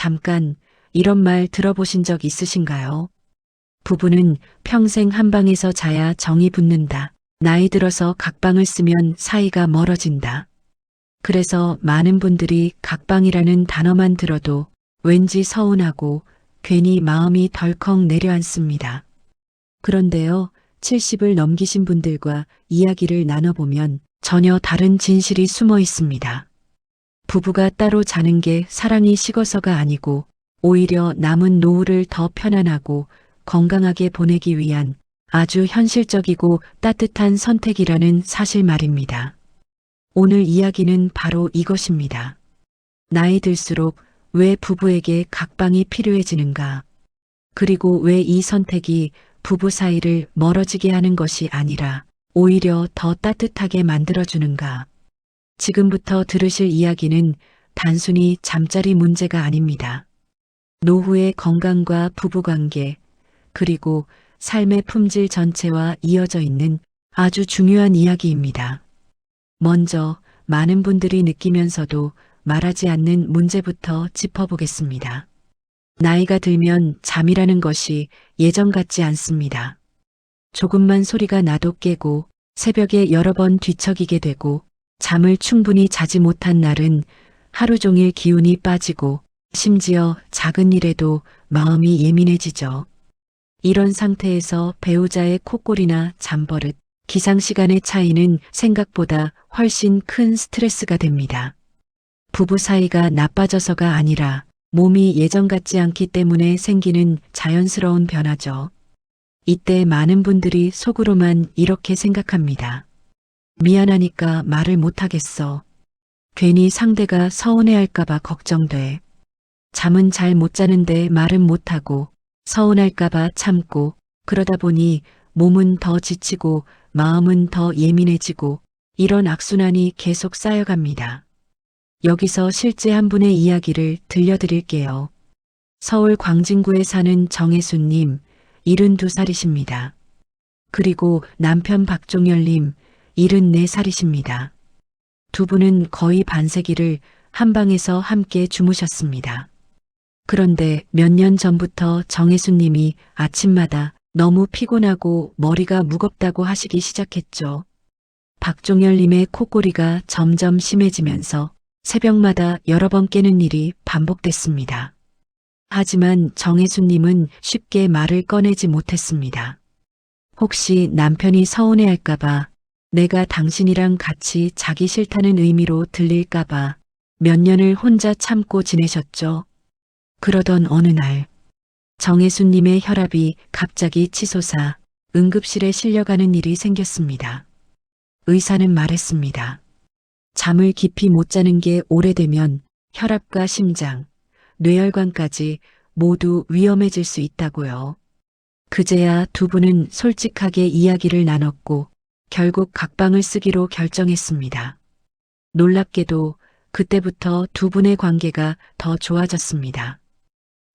잠깐, 이런 말 들어보신 적 있으신가요? 부부는 평생 한 방에서 자야 정이 붙는다. 나이 들어서 각방을 쓰면 사이가 멀어진다. 그래서 많은 분들이 각방이라는 단어만 들어도 왠지 서운하고 괜히 마음이 덜컥 내려앉습니다. 그런데요, 70을 넘기신 분들과 이야기를 나눠보면 전혀 다른 진실이 숨어 있습니다. 부부가 따로 자는 게 사랑이 식어서가 아니고 오히려 남은 노후를 더 편안하고 건강하게 보내기 위한 아주 현실적이고 따뜻한 선택이라는 사실 말입니다. 오늘 이야기는 바로 이것입니다. 나이 들수록 왜 부부에게 각방이 필요해지는가? 그리고 왜 이 선택이 부부 사이를 멀어지게 하는 것이 아니라 오히려 더 따뜻하게 만들어주는가? 지금부터 들으실 이야기는 단순히 잠자리 문제가 아닙니다. 노후의 건강과 부부관계, 그리고 삶의 품질 전체와 이어져 있는 아주 중요한 이야기입니다. 먼저 많은 분들이 느끼면서도 말하지 않는 문제부터 짚어보겠습니다. 나이가 들면 잠이라는 것이 예전 같지 않습니다. 조금만 소리가 나도 깨고 새벽에 여러 번 뒤척이게 되고 잠을 충분히 자지 못한 날은 하루 종일 기운이 빠지고 심지어 작은 일에도 마음이 예민해지죠. 이런 상태에서 배우자의 콧골이나 잠버릇, 기상시간의 차이는 생각보다 훨씬 큰 스트레스가 됩니다. 부부 사이가 나빠져서가 아니라 몸이 예전 같지 않기 때문에 생기는 자연스러운 변화죠. 이때 많은 분들이 속으로만 이렇게 생각합니다. 미안하니까 말을 못하겠어. 괜히 상대가 서운해할까봐 걱정돼. 잠은 잘 못 자는데 말은 못하고 서운할까봐 참고 그러다 보니 몸은 더 지치고 마음은 더 예민해지고 이런 악순환이 계속 쌓여갑니다. 여기서 실제 한 분의 이야기를 들려드릴게요. 서울 광진구에 사는 정혜수님, 72살이십니다. 그리고 남편 박종열님, 74살이십니다. 두 분은 거의 반세기를 한 방에서 함께 주무셨습니다. 그런데 몇 년 전부터 정혜수님이 아침마다 너무 피곤하고 머리가 무겁다고 하시기 시작했죠. 박종열님의 콧골이가 점점 심해지면서 새벽마다 여러 번 깨는 일이 반복됐습니다. 하지만 정혜수님은 쉽게 말을 꺼내지 못했습니다. 혹시 남편이 서운해할까봐, 내가 당신이랑 같이 자기 싫다는 의미로 들릴까봐 몇 년을 혼자 참고 지내셨죠. 그러던 어느 날 정혜수님의 혈압이 갑자기 치솟아 응급실에 실려가는 일이 생겼습니다. 의사는 말했습니다. 잠을 깊이 못 자는 게 오래되면 혈압과 심장, 뇌혈관까지 모두 위험해질 수 있다고요. 그제야 두 분은 솔직하게 이야기를 나눴고 결국 각방을 쓰기로 결정했습니다. 놀랍게도 그때부터 두 분의 관계가 더 좋아졌습니다.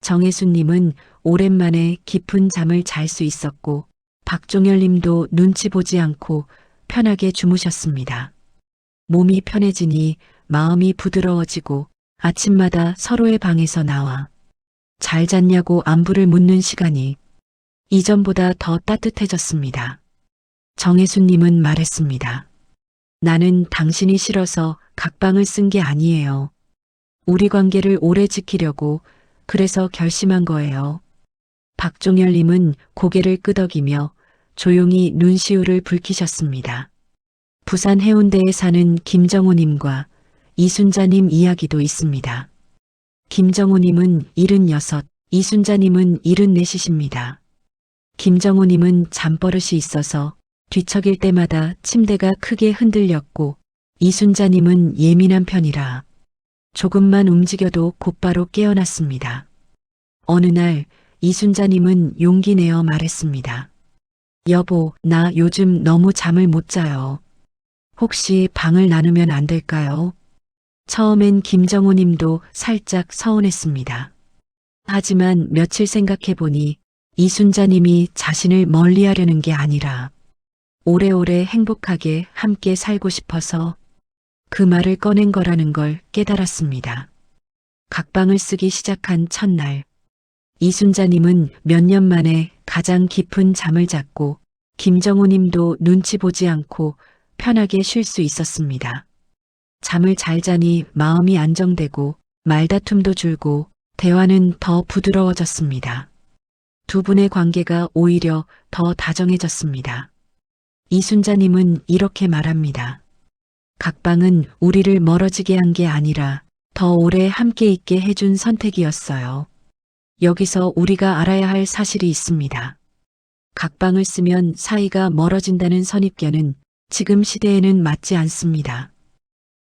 정혜수님은 오랜만에 깊은 잠을 잘 수 있었고 박종열님도 눈치 보지 않고 편하게 주무셨습니다. 몸이 편해지니 마음이 부드러워지고 아침마다 서로의 방에서 나와 잘 잤냐고 안부를 묻는 시간이 이전보다 더 따뜻해졌습니다. 정혜수님은 말했습니다. 나는 당신이 싫어서 각방을 쓴 게 아니에요. 우리 관계를 오래 지키려고 그래서 결심한 거예요. 박종열님은 고개를 끄덕이며 조용히 눈시울을 붉히셨습니다. 부산 해운대에 사는 김정우님과 이순자님 이야기도 있습니다. 김정우님은 76, 이순자님은 74이십니다. 김정우님은 잠버릇이 있어서 뒤척일 때마다 침대가 크게 흔들렸고 이순자님은 예민한 편이라 조금만 움직여도 곧바로 깨어났습니다. 어느 날 이순자님은 용기 내어 말했습니다. 여보, 나 요즘 너무 잠을 못 자요. 혹시 방을 나누면 안 될까요? 처음엔 김정우님도 살짝 서운했습니다. 하지만 며칠 생각해보니 이순자님이 자신을 멀리하려는 게 아니라 오래오래 행복하게 함께 살고 싶어서 그 말을 꺼낸 거라는 걸 깨달았습니다. 각방을 쓰기 시작한 첫날, 이순자님은 몇 년 만에 가장 깊은 잠을 잤고 김정호님도 눈치 보지 않고 편하게 쉴 수 있었습니다. 잠을 잘 자니 마음이 안정되고 말다툼도 줄고 대화는 더 부드러워졌습니다. 두 분의 관계가 오히려 더 다정해졌습니다. 이순자님은 이렇게 말합니다. 각방은 우리를 멀어지게 한 게 아니라 더 오래 함께 있게 해준 선택이었어요. 여기서 우리가 알아야 할 사실이 있습니다. 각방을 쓰면 사이가 멀어진다는 선입견은 지금 시대에는 맞지 않습니다.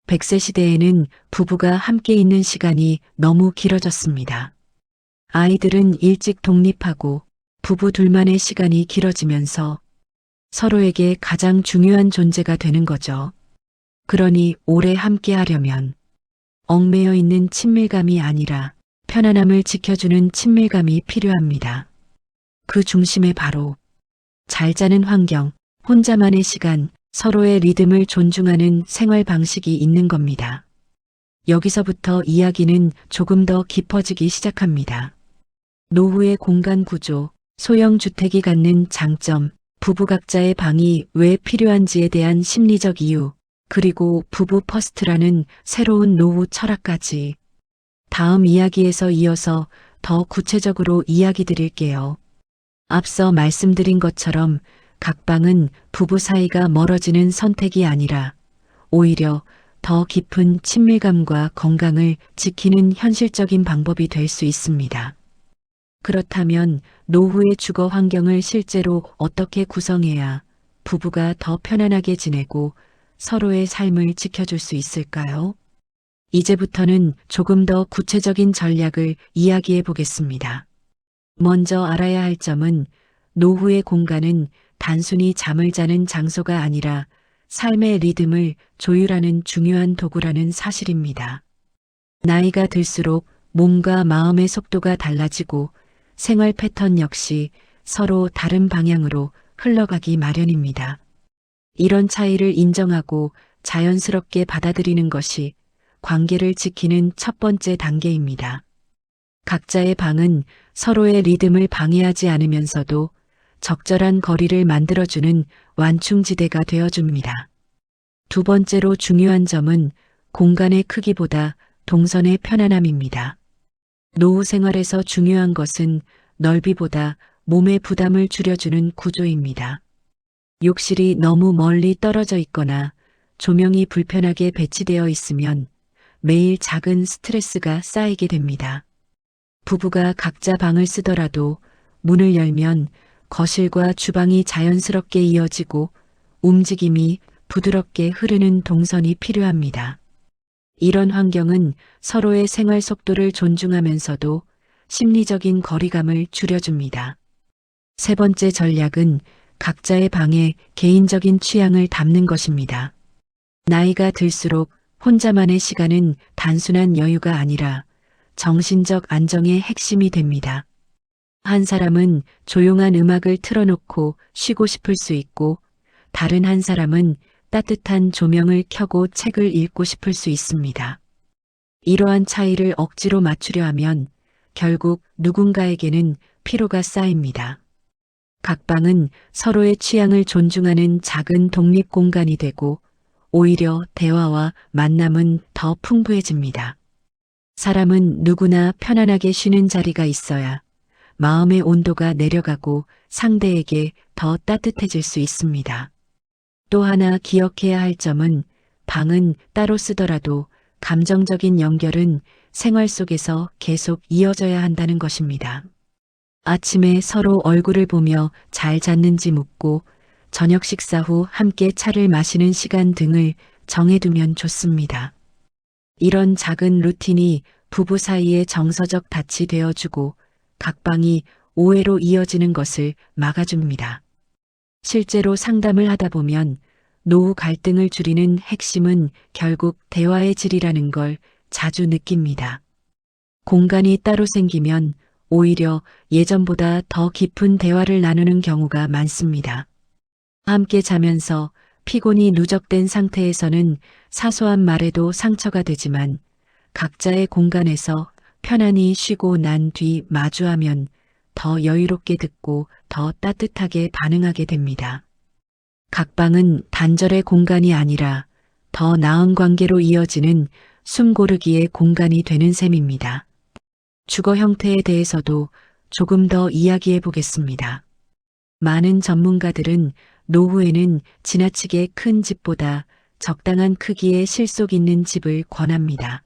100세 시대에는 부부가 함께 있는 시간이 너무 길어졌습니다. 아이들은 일찍 독립하고 부부 둘만의 시간이 길어지면서 서로에게 가장 중요한 존재가 되는 거죠. 그러니 오래 함께 하려면 얽매여 있는 친밀감이 아니라 편안함을 지켜주는 친밀감이 필요합니다. 그 중심에 바로 잘 자는 환경, 혼자만의 시간, 서로의 리듬을 존중하는 생활 방식이 있는 겁니다. 여기서부터 이야기는 조금 더 깊어지기 시작합니다. 노후의 공간 구조, 소형 주택이 갖는 장점, 부부 각자의 방이 왜 필요한지에 대한 심리적 이유, 그리고 부부 퍼스트라는 새로운 노후 철학까지 다음 이야기에서 이어서 더 구체적으로 이야기 드릴게요. 앞서 말씀드린 것처럼 각방은 부부 사이가 멀어지는 선택이 아니라 오히려 더 깊은 친밀감과 건강을 지키는 현실적인 방법이 될 수 있습니다. 그렇다면 노후의 주거 환경을 실제로 어떻게 구성해야 부부가 더 편안하게 지내고 서로의 삶을 지켜줄 수 있을까요? 이제부터는 조금 더 구체적인 전략을 이야기해 보겠습니다. 먼저 알아야 할 점은 노후의 공간은 단순히 잠을 자는 장소가 아니라 삶의 리듬을 조율하는 중요한 도구라는 사실입니다. 나이가 들수록 몸과 마음의 속도가 달라지고 생활 패턴 역시 서로 다른 방향으로 흘러가기 마련입니다. 이런 차이를 인정하고 자연스럽게 받아들이는 것이 관계를 지키는 첫 번째 단계입니다. 각자의 방은 서로의 리듬을 방해하지 않으면서도 적절한 거리를 만들어주는 완충지대가 되어줍니다. 두 번째로 중요한 점은 공간의 크기보다 동선의 편안함입니다. 노후 생활에서 중요한 것은 넓이보다 몸의 부담을 줄여주는 구조입니다. 욕실이 너무 멀리 떨어져 있거나 조명이 불편하게 배치되어 있으면 매일 작은 스트레스가 쌓이게 됩니다. 부부가 각자 방을 쓰더라도 문을 열면 거실과 주방이 자연스럽게 이어지고 움직임이 부드럽게 흐르는 동선이 필요합니다. 이런 환경은 서로의 생활 속도를 존중하면서도 심리적인 거리감을 줄여줍니다. 세 번째 전략은 각자의 방에 개인적인 취향을 담는 것입니다. 나이가 들수록 혼자만의 시간은 단순한 여유가 아니라 정신적 안정의 핵심이 됩니다. 한 사람은 조용한 음악을 틀어놓고 쉬고 싶을 수 있고 다른 한 사람은 따뜻한 조명을 켜고 책을 읽고 싶을 수 있습니다. 이러한 차이를 억지로 맞추려 하면 결국 누군가에게는 피로가 쌓입니다. 각 방은 서로의 취향을 존중하는 작은 독립 공간이 되고 오히려 대화와 만남은 더 풍부해집니다. 사람은 누구나 편안하게 쉬는 자리가 있어야 마음의 온도가 내려가고 상대에게 더 따뜻해질 수 있습니다. 또 하나 기억해야 할 점은 방은 따로 쓰더라도 감정적인 연결은 생활 속에서 계속 이어져야 한다는 것입니다. 아침에 서로 얼굴을 보며 잘 잤는지 묻고 저녁 식사 후 함께 차를 마시는 시간 등을 정해두면 좋습니다. 이런 작은 루틴이 부부 사이의 정서적 닻이 되어주고 각 방이 오해로 이어지는 것을 막아줍니다. 실제로 상담을 하다 보면 노후 갈등을 줄이는 핵심은 결국 대화의 질이라는 걸 자주 느낍니다. 공간이 따로 생기면 오히려 예전보다 더 깊은 대화를 나누는 경우가 많습니다. 함께 자면서 피곤이 누적된 상태에서는 사소한 말에도 상처가 되지만 각자의 공간에서 편안히 쉬고 난 뒤 마주하면 더 여유롭게 듣고 더 따뜻하게 반응하게 됩니다. 각 방은 단절의 공간이 아니라 더 나은 관계로 이어지는 숨 고르기의 공간이 되는 셈입니다. 주거 형태에 대해서도 조금 더 이야기해 보겠습니다. 많은 전문가들은 노후에는 지나치게 큰 집보다 적당한 크기의 실속 있는 집을 권합니다.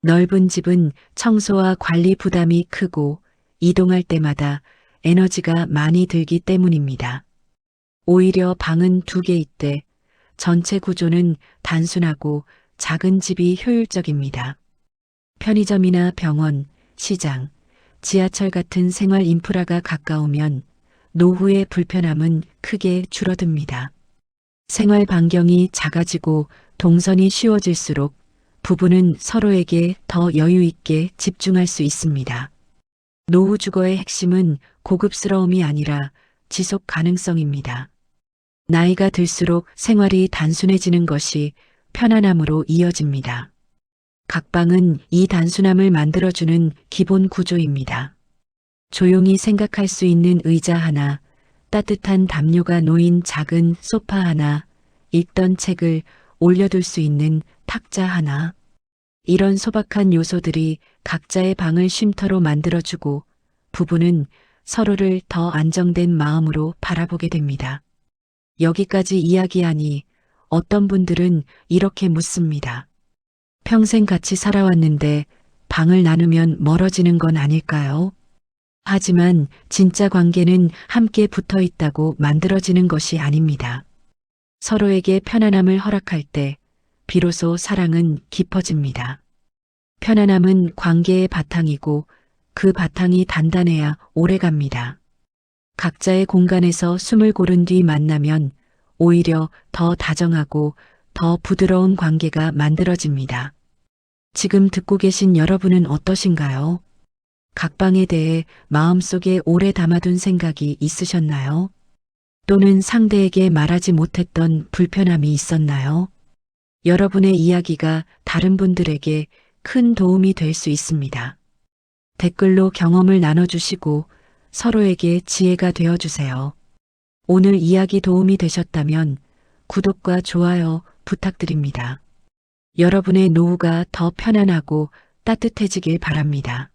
넓은 집은 청소와 관리 부담이 크고 이동할 때마다 에너지가 많이 들기 때문입니다. 오히려 방은 2개 있되 전체 구조는 단순하고 작은 집이 효율적입니다. 편의점이나 병원, 시장, 지하철 같은 생활 인프라가 가까우면 노후의 불편함은 크게 줄어듭니다. 생활 반경이 작아지고 동선이 쉬워질수록 부부는 서로에게 더 여유 있게 집중할 수 있습니다. 노후 주거의 핵심은 고급스러움이 아니라 지속 가능성입니다. 나이가 들수록 생활이 단순해지는 것이 편안함으로 이어집니다. 각 방은 이 단순함을 만들어주는 기본 구조입니다. 조용히 생각할 수 있는 의자 하나, 따뜻한 담요가 놓인 작은 소파 하나, 읽던 책을 올려둘 수 있는 탁자 하나. 이런 소박한 요소들이 각자의 방을 쉼터로 만들어주고 부부는 서로를 더 안정된 마음으로 바라보게 됩니다. 여기까지 이야기하니 어떤 분들은 이렇게 묻습니다. 평생 같이 살아왔는데 방을 나누면 멀어지는 건 아닐까요? 하지만 진짜 관계는 함께 붙어 있다고 만들어지는 것이 아닙니다. 서로에게 편안함을 허락할 때 비로소 사랑은 깊어집니다. 편안함은 관계의 바탕이고 그 바탕이 단단해야 오래갑니다. 각자의 공간에서 숨을 고른 뒤 만나면 오히려 더 다정하고 더 부드러운 관계가 만들어집니다. 지금 듣고 계신 여러분은 어떠신가요? 각 방에 대해 마음속에 오래 담아둔 생각이 있으셨나요? 또는 상대에게 말하지 못했던 불편함이 있었나요? 여러분의 이야기가 다른 분들에게 큰 도움이 될 수 있습니다. 댓글로 경험을 나눠주시고 서로에게 지혜가 되어주세요. 오늘 이야기 도움이 되셨다면 구독과 좋아요 부탁드립니다. 여러분의 노후가 더 편안하고 따뜻해지길 바랍니다.